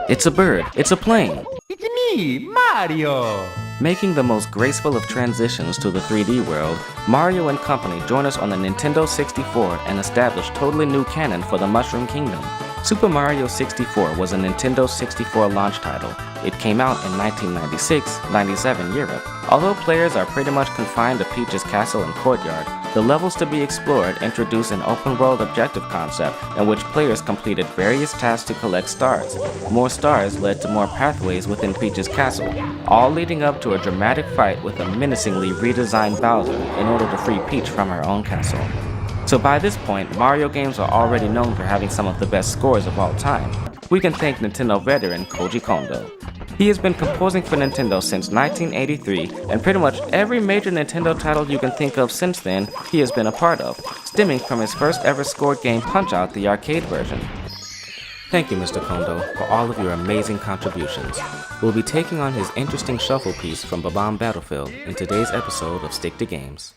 It's a bird. It's a plane. It's me, Mario! Making the most graceful of transitions to the 3D world, Mario and company join us on the Nintendo 64 and establish totally new canon for the Mushroom Kingdom. Super Mario 64 was a Nintendo 64 launch title. It came out in 1996-97 Europe. Although players are pretty much confined to Peach's castle and courtyard, the levels to be explored introduce an open-world objective concept in which players completed various tasks to collect stars. More stars led to more pathways within Peach's castle, all leading up to a dramatic fight with a menacingly redesigned Bowser in order to free Peach from her own castle. So by this point, Mario games are already known for having some of the best scores of all time. We can thank Nintendo veteran Koji Kondo. He has been composing for Nintendo since 1983, and pretty much every major Nintendo title you can think of since then, he has been a part of, stemming from his first ever scored game Punch-Out!, the arcade version. Thank you, Mr. Kondo, for all of your amazing contributions. We'll be taking on his interesting shuffle piece from Bob-Omb Battlefield in today's episode of Stick to Games.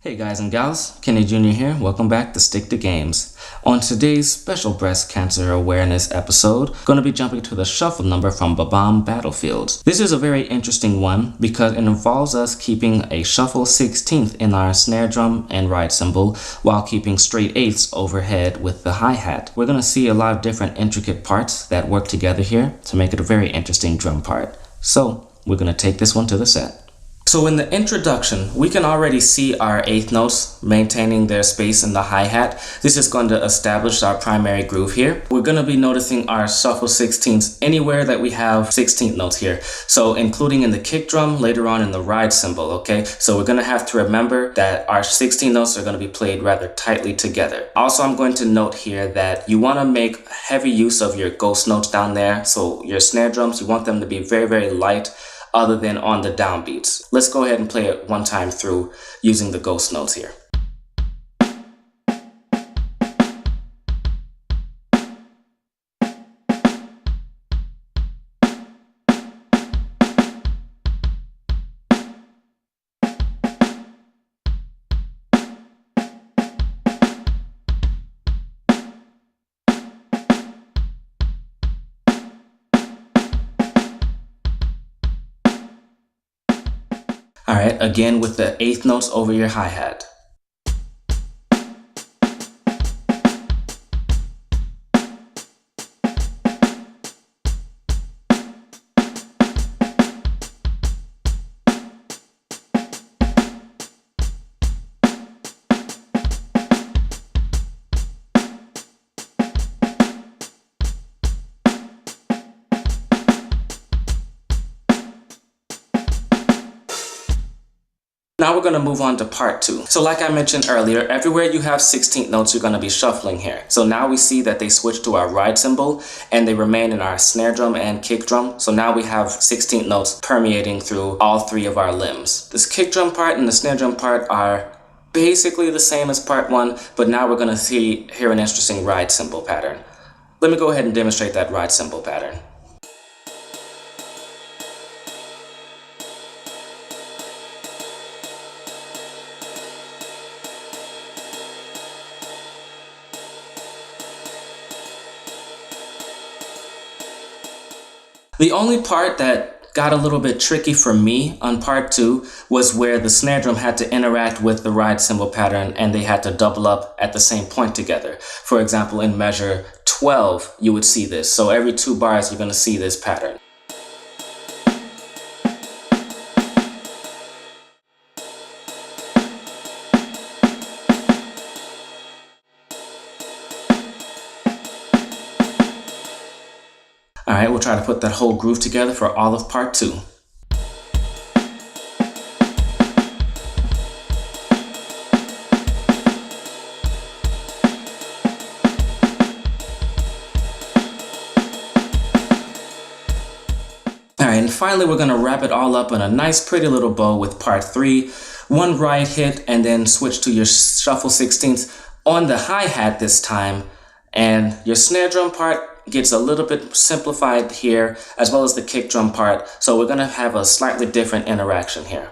Hey guys and gals, Kenny Jr. here. Welcome back to Stick to Games. On today's special breast cancer awareness episode, going to be jumping to the shuffle number from Bob-Omb Battlefield. This is a very interesting one because it involves us keeping a shuffle 16th in our snare drum and ride cymbal while keeping straight 8ths overhead with the hi-hat. We're going to see a lot of different intricate parts that work together here to make it a very interesting drum part. So we're going to take this one to the set. So in the introduction, we can already see our 8th notes maintaining their space in the hi-hat. This is going to establish our primary groove here. We're going to be noticing our shuffle 16ths anywhere that we have 16th notes here. So including in the kick drum, later on in the ride cymbal, okay? So we're going to have to remember that our 16 notes are going to be played rather tightly together. Also, I'm going to note here that you want to make heavy use of your ghost notes down there. So your snare drums, you want them to be very, very light, other than on the downbeats. Let's go ahead and play it one time through using the ghost notes here. Alright, again with the 8th notes over your hi-hat. Now we're going to move on to part 2. So like I mentioned earlier, everywhere you have 16th notes, you're going to be shuffling here. So now we see that they switch to our ride cymbal and they remain in our snare drum and kick drum. So now we have 16th notes permeating through all 3 of our limbs. This kick drum part and the snare drum part are basically the same as part 1, but now we're going to hear an interesting ride cymbal pattern. Let me go ahead and demonstrate that ride cymbal pattern. The only part that got a little bit tricky for me on part 2 was where the snare drum had to interact with the ride cymbal pattern and they had to double up at the same point together. For example, in measure 12, you would see this. So every 2 bars, you're going to see this pattern. try to put that whole groove together for all of part 2. Alright, and finally we're going to wrap it all up in a nice pretty little bow with part 3. One ride hit and then switch to your shuffle 16th on the hi-hat this time, and your snare drum part gets a little bit simplified here, as well as the kick drum part, so we're going to have a slightly different interaction here.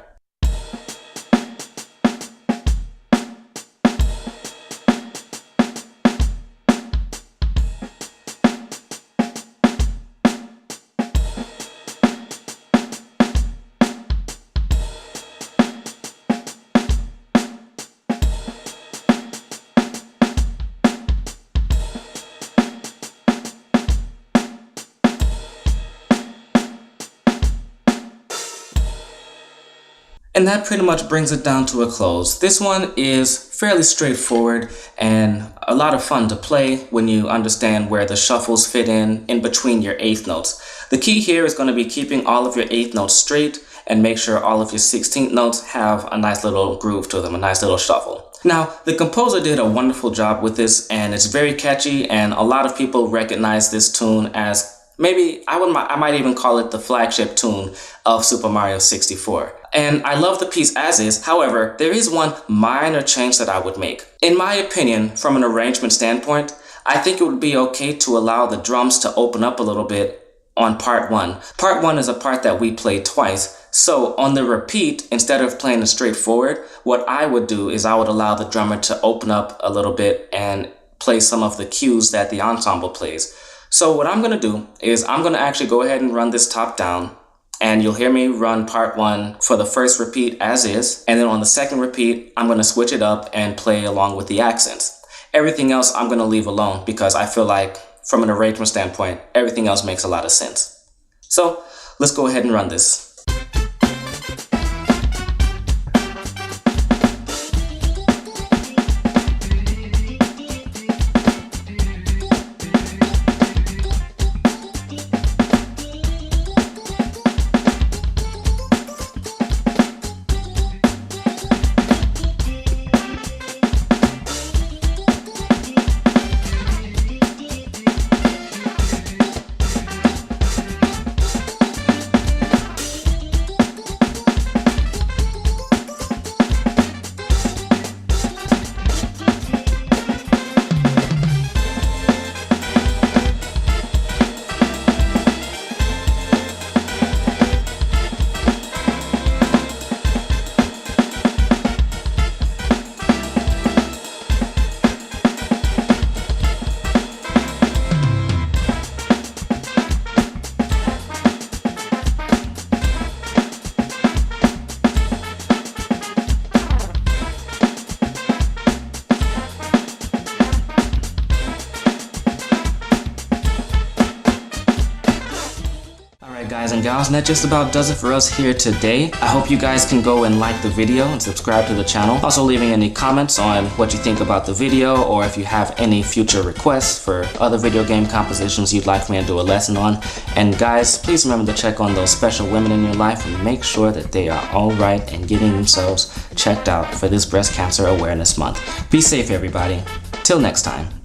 And that pretty much brings it down to a close. This one is fairly straightforward and a lot of fun to play when you understand where the shuffles fit in between your eighth notes. The key here is going to be keeping all of your eighth notes straight and make sure all of your 16th notes have a nice little groove to them, a nice little shuffle. Now, the composer did a wonderful job with this, and it's very catchy, and a lot of people recognize this tune as maybe, I might even call it the flagship tune of Super Mario 64. And I love the piece as is. However, there is one minor change that I would make. In my opinion, from an arrangement standpoint, I think it would be okay to allow the drums to open up a little bit on part 1. Part 1 is a part that we play twice. So on the repeat, instead of playing it straightforward, what I would do is I would allow the drummer to open up a little bit and play some of the cues that the ensemble plays. So what I'm going to do is I'm going to actually go ahead and run this top down, and you'll hear me run part 1 for the first repeat as is, and then on the second repeat I'm going to switch it up and play along with the accents. Everything else I'm going to leave alone because I feel like from an arrangement standpoint everything else makes a lot of sense. So let's go ahead and run this. Guys and gals, and that just about does it for us here today. I hope you guys can go and like the video and subscribe to the channel. Also leaving any comments on what you think about the video, or if you have any future requests for other video game compositions you'd like me to do a lesson on. And guys, please remember to check on those special women in your life and make sure that they are alright and getting themselves checked out for this Breast Cancer Awareness Month. Be safe everybody. Till next time.